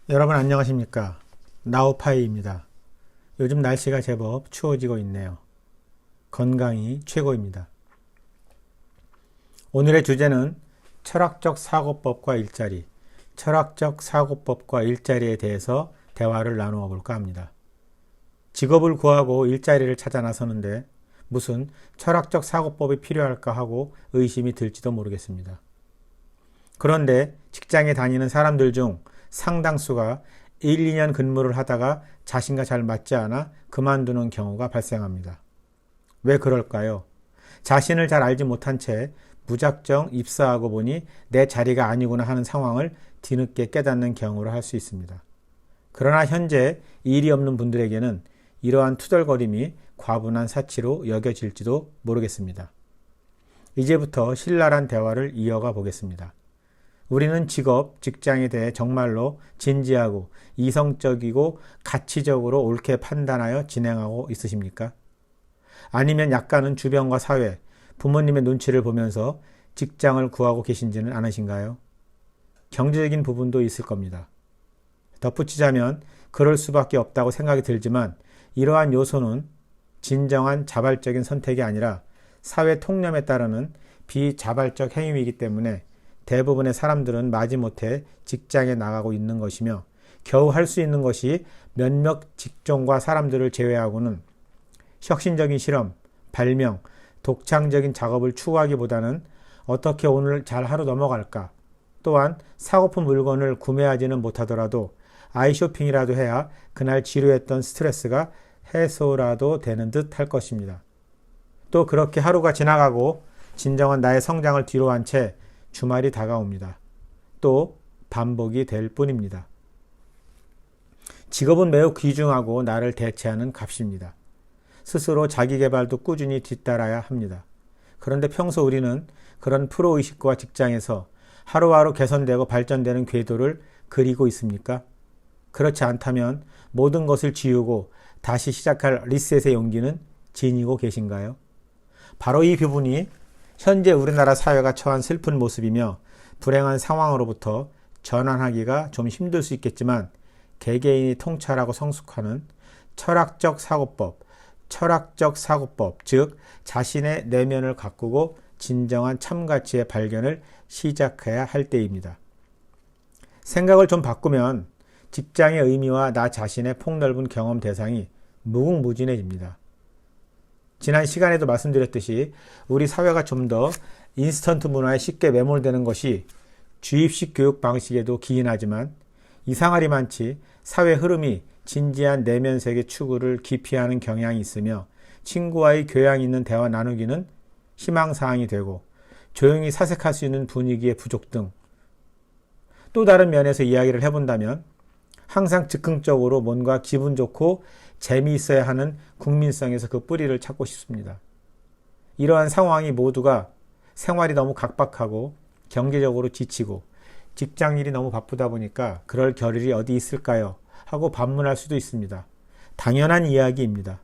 여러분 안녕하십니까? 나우파이입니다. 요즘 날씨가 제법 추워지고 있네요. 건강이 최고입니다. 오늘의 주제는 철학적 사고법과 일자리에 대해서 대화를 나누어 볼까 합니다. 직업을 구하고 일자리를 찾아 나서는데 무슨 철학적 사고법이 필요할까 하고 의심이 들지도 모르겠습니다. 그런데 직장에 다니는 사람들 중 상당수가 1, 2년 근무를 하다가 자신과 잘 맞지 않아 그만두는 경우가 발생합니다. 왜 그럴까요? 자신을 잘 알지 못한 채 무작정 입사하고 보니 내 자리가 아니구나 하는 상황을 뒤늦게 깨닫는 경우를 할 수 있습니다. 그러나 현재 일이 없는 분들에게는 이러한 투덜거림이 과분한 사치로 여겨질지도 모르겠습니다. 이제부터 신랄한 대화를 이어가 보겠습니다. 우리는 직장에 대해 정말로 진지하고 이성적이고 가치적으로 옳게 판단하여 진행하고 있으십니까? 아니면 약간은 주변과 사회, 부모님의 눈치를 보면서 직장을 구하고 계신지는 않으신가요? 경제적인 부분도 있을 겁니다. 덧붙이자면 그럴 수밖에 없다고 생각이 들지만 이러한 요소는 진정한 자발적인 선택이 아니라 사회 통념에 따르는 비자발적 행위이기 때문에 대부분의 사람들은 마지못해 직장에 나가고 있는 것이며 겨우 할 수 있는 것이 몇몇 직종과 사람들을 제외하고는 혁신적인 실험, 발명, 독창적인 작업을 추구하기보다는 어떻게 오늘 잘 하루 넘어갈까, 또한 사고픈 물건을 구매하지는 못하더라도 아이쇼핑이라도 해야 그날 지루했던 스트레스가 해소라도 되는 듯 할 것입니다. 또 그렇게 하루가 지나가고 진정한 나의 성장을 뒤로한 채 주말이 다가옵니다. 또 반복이 될 뿐입니다. 직업은 매우 귀중하고 나를 대체하는 값입니다. 스스로 자기개발도 꾸준히 뒤따라야 합니다. 그런데 평소 우리는 그런 프로의식과 직장에서 하루하루 개선되고 발전되는 궤도를 그리고 있습니까? 그렇지 않다면 모든 것을 지우고 다시 시작할 리셋의 용기는 지니고 계신가요? 바로 이 부분이 현재 우리나라 사회가 처한 슬픈 모습이며 불행한 상황으로부터 전환하기가 좀 힘들 수 있겠지만 개개인이 통찰하고 성숙하는 철학적 사고법, 즉 자신의 내면을 가꾸고 진정한 참가치의 발견을 시작해야 할 때입니다. 생각을 좀 바꾸면 직장의 의미와 나 자신의 폭넓은 경험 대상이 무궁무진해집니다. 지난 시간에도 말씀드렸듯이 우리 사회가 좀 더 인스턴트 문화에 쉽게 매몰되는 것이 주입식 교육 방식에도 기인하지만 이상하리만치 사회 흐름이 진지한 내면 세계 추구를 기피하는 경향이 있으며 친구와의 교양 있는 대화 나누기는 희망사항이 되고 조용히 사색할 수 있는 분위기의 부족 등 또 다른 면에서 이야기를 해본다면 항상 즉흥적으로 뭔가 기분 좋고 재미있어야 하는 국민성에서 그 뿌리를 찾고 싶습니다. 이러한 상황이 모두가 생활이 너무 각박하고 경제적으로 지치고 직장일이 너무 바쁘다 보니까 그럴 겨를이 어디 있을까요? 하고 반문할 수도 있습니다. 당연한 이야기입니다.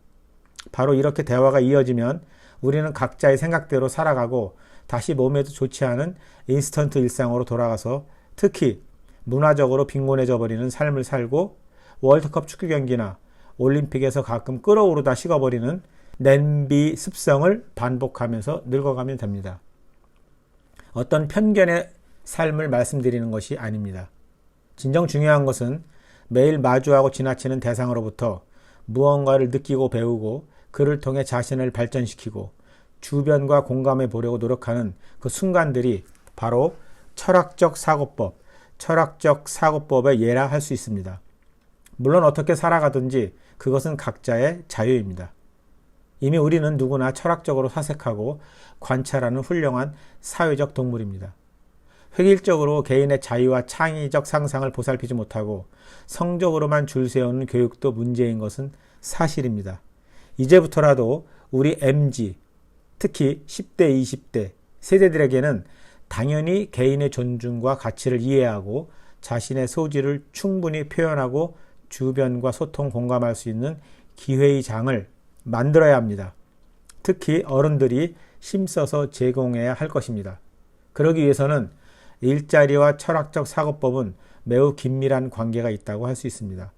바로 이렇게 대화가 이어지면 우리는 각자의 생각대로 살아가고 다시 몸에도 좋지 않은 인스턴트 일상으로 돌아가서 특히 문화적으로 빈곤해져 버리는 삶을 살고 월드컵 축구 경기나 올림픽에서 가끔 끓어오르다 식어버리는 냄비 습성을 반복하면서 늙어가면 됩니다. 어떤 편견의 삶을 말씀드리는 것이 아닙니다. 진정 중요한 것은 매일 마주하고 지나치는 대상으로부터 무언가를 느끼고 배우고 그를 통해 자신을 발전시키고 주변과 공감해 보려고 노력하는 그 순간들이 바로 철학적 사고법의 예라 할 수 있습니다. 물론 어떻게 살아가든지 그것은 각자의 자유입니다. 이미 우리는 누구나 철학적으로 사색하고 관찰하는 훌륭한 사회적 동물입니다. 획일적으로 개인의 자유와 창의적 상상을 보살피지 못하고 성적으로만 줄 세우는 교육도 문제인 것은 사실입니다. 이제부터라도 우리 MZ, 특히 10대, 20대 세대들에게는 당연히 개인의 존중과 가치를 이해하고 자신의 소질을 충분히 표현하고 주변과 소통 공감할 수 있는 기회의 장을 만들어야 합니다. 특히 어른들이 힘써서 제공해야 할 것입니다. 그러기 위해서는 일자리와 철학적 사고법은 매우 긴밀한 관계가 있다고 할 수 있습니다.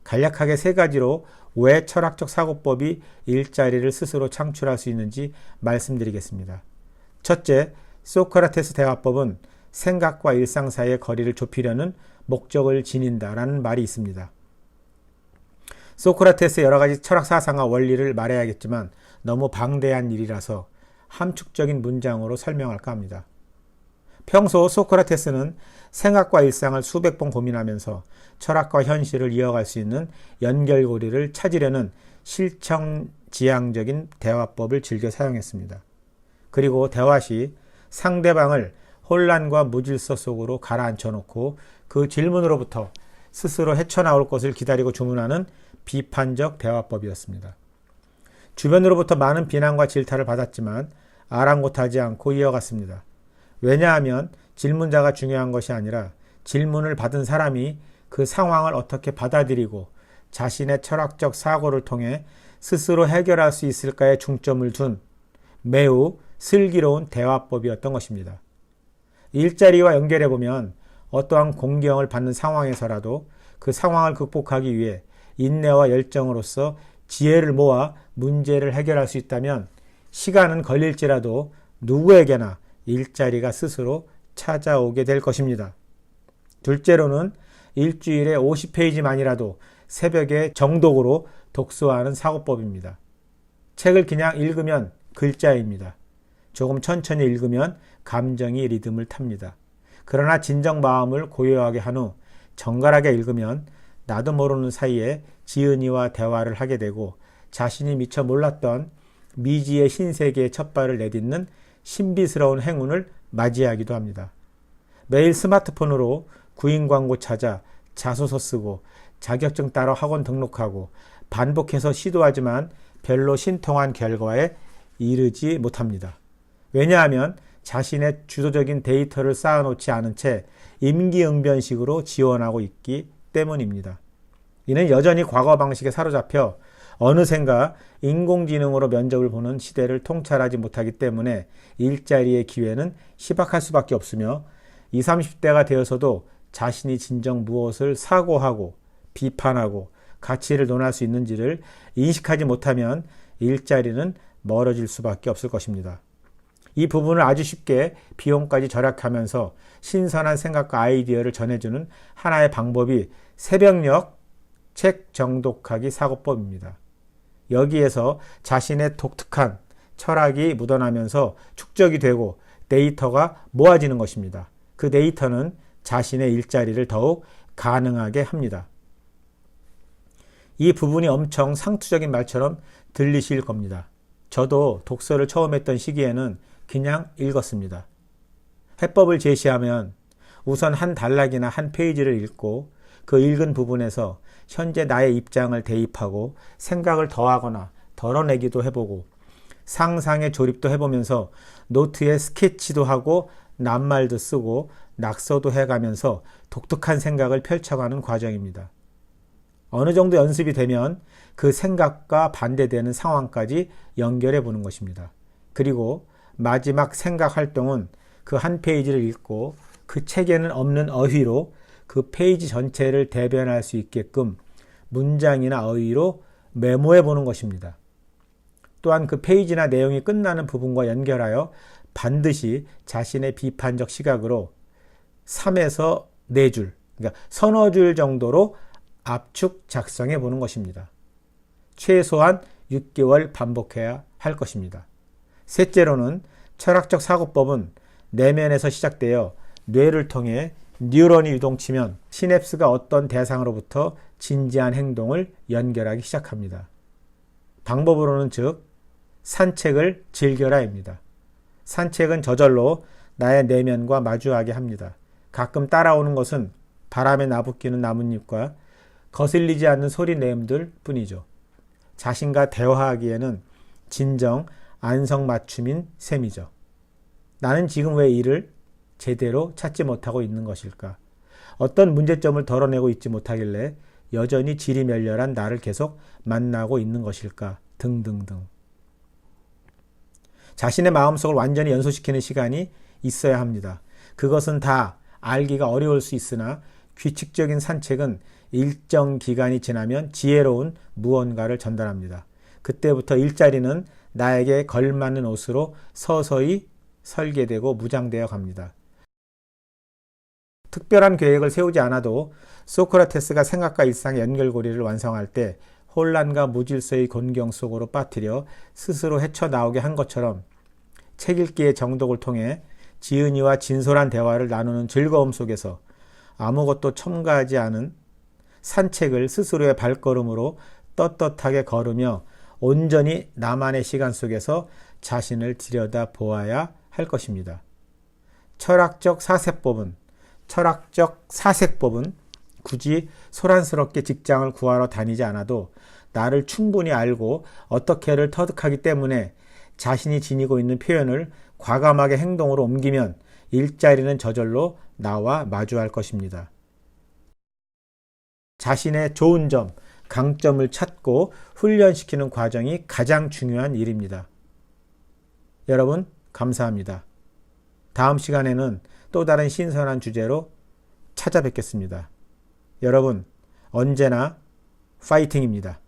간략하게 세 가지로 왜 철학적 사고법이 일자리를 스스로 창출할 수 있는지 말씀드리겠습니다. 첫째, 소크라테스 대화법은 생각과 일상 사이의 거리를 좁히려는 목적을 지닌다라는 말이 있습니다. 소크라테스의 여러 가지 철학 사상과 원리를 말해야겠지만 너무 방대한 일이라서 함축적인 문장으로 설명할까 합니다. 평소 소크라테스는 생각과 일상을 수백 번 고민하면서 철학과 현실을 이어갈 수 있는 연결고리를 찾으려는 실천지향적인 대화법을 즐겨 사용했습니다. 그리고 대화 시 상대방을 혼란과 무질서 속으로 가라앉혀 놓고 그 질문으로부터 스스로 헤쳐나올 것을 기다리고 주문하는 비판적 대화법이었습니다. 주변으로부터 많은 비난과 질타를 받았지만 아랑곳하지 않고 이어갔습니다. 왜냐하면 질문자가 중요한 것이 아니라 질문을 받은 사람이 그 상황을 어떻게 받아들이고 자신의 철학적 사고를 통해 스스로 해결할 수 있을까에 중점을 둔 매우 슬기로운 대화법이었던 것입니다. 일자리와 연결해보면 어떠한 공경을 받는 상황에서라도 그 상황을 극복하기 위해 인내와 열정으로서 지혜를 모아 문제를 해결할 수 있다면 시간은 걸릴지라도 누구에게나 일자리가 스스로 찾아오게 될 것입니다. 둘째로는 일주일에 50페이지만이라도 새벽에 정독으로 독서하는 사고법입니다. 책을 그냥 읽으면 글자입니다. 조금 천천히 읽으면 감정이 리듬을 탑니다. 그러나 진정 마음을 고요하게 한 후 정갈하게 읽으면 나도 모르는 사이에 지은이와 대화를 하게 되고 자신이 미처 몰랐던 미지의 신세계의 첫 발을 내딛는 신비스러운 행운을 맞이하기도 합니다. 매일 스마트폰으로 구인 광고 찾아 자소서 쓰고 자격증 따러 학원 등록하고 반복해서 시도하지만 별로 신통한 결과에 이르지 못합니다. 왜냐하면 자신의 주도적인 데이터를 쌓아놓지 않은 채 임기응변식으로 지원하고 있기 때문입니다. 이는 여전히 과거 방식에 사로잡혀 어느샌가 인공지능으로 면접을 보는 시대를 통찰하지 못하기 때문에 일자리의 기회는 희박할 수밖에 없으며 20, 30대가 되어서도 자신이 진정 무엇을 사고하고 비판하고 가치를 논할 수 있는지를 인식하지 못하면 일자리는 멀어질 수밖에 없을 것입니다. 이 부분을 아주 쉽게 비용까지 절약하면서 신선한 생각과 아이디어를 전해주는 하나의 방법이 새벽녘 책 정독하기 사고법입니다. 여기에서 자신의 독특한 철학이 묻어나면서 축적이 되고 데이터가 모아지는 것입니다. 그 데이터는 자신의 일자리를 더욱 가능하게 합니다. 이 부분이 엄청 상투적인 말처럼 들리실 겁니다. 저도 독서를 처음 했던 시기에는 그냥 읽었습니다. 해법을 제시하면 우선 한 단락이나 한 페이지를 읽고 그 읽은 부분에서 현재 나의 입장을 대입하고 생각을 더하거나 덜어내기도 해보고 상상의 조립도 해보면서 노트에 스케치도 하고 낱말도 쓰고 낙서도 해가면서 독특한 생각을 펼쳐가는 과정입니다. 어느 정도 연습이 되면 그 생각과 반대되는 상황까지 연결해 보는 것입니다. 그리고 마지막 생각 활동은 그 한 페이지를 읽고 그 책에는 없는 어휘로 그 페이지 전체를 대변할 수 있게끔 문장이나 어휘로 메모해 보는 것입니다. 또한 그 페이지나 내용이 끝나는 부분과 연결하여 반드시 자신의 비판적 시각으로 3에서 4줄, 그러니까 서너 줄 정도로 압축 작성해 보는 것입니다. 최소한 6개월 반복해야 할 것입니다. 셋째로는 철학적 사고법은 내면에서 시작되어 뇌를 통해 뉴런이 유동치면 시냅스가 어떤 대상으로부터 진지한 행동을 연결하기 시작합니다. 방법으로는 즉 산책을 즐겨라입니다. 산책은 저절로 나의 내면과 마주하게 합니다. 가끔 따라오는 것은 바람에 나부끼는 나뭇잎과 거슬리지 않는 소리 내음들 뿐이죠. 자신과 대화하기에는 진정 안성맞춤인 셈이죠. 나는 지금 왜 이를 제대로 찾지 못하고 있는 것일까? 어떤 문제점을 덜어내고 있지 못하길래 여전히 지리멸렬한 나를 계속 만나고 있는 것일까? 등등등. 자신의 마음속을 완전히 연소시키는 시간이 있어야 합니다. 그것은 다 알기가 어려울 수 있으나 규칙적인 산책은 일정 기간이 지나면 지혜로운 무언가를 전달합니다. 그때부터 일자리는 나에게 걸맞는 옷으로 서서히 설계되고 무장되어 갑니다. 특별한 계획을 세우지 않아도 소크라테스가 생각과 일상의 연결고리를 완성할 때 혼란과 무질서의 곤경 속으로 빠뜨려 스스로 헤쳐나오게 한 것처럼 책 읽기의 정독을 통해 지은이와 진솔한 대화를 나누는 즐거움 속에서 아무것도 첨가하지 않은 산책을 스스로의 발걸음으로 떳떳하게 걸으며 온전히 나만의 시간 속에서 자신을 들여다 보아야 할 것입니다. 철학적 사색법은 굳이 소란스럽게 직장을 구하러 다니지 않아도 나를 충분히 알고 어떻게를 터득하기 때문에 자신이 지니고 있는 표현을 과감하게 행동으로 옮기면 일자리는 저절로 나와 마주할 것입니다. 자신의 좋은 점, 강점을 찾고 훈련시키는 과정이 가장 중요한 일입니다. 여러분, 감사합니다. 다음 시간에는 또 다른 신선한 주제로 찾아뵙겠습니다. 여러분, 언제나 파이팅입니다.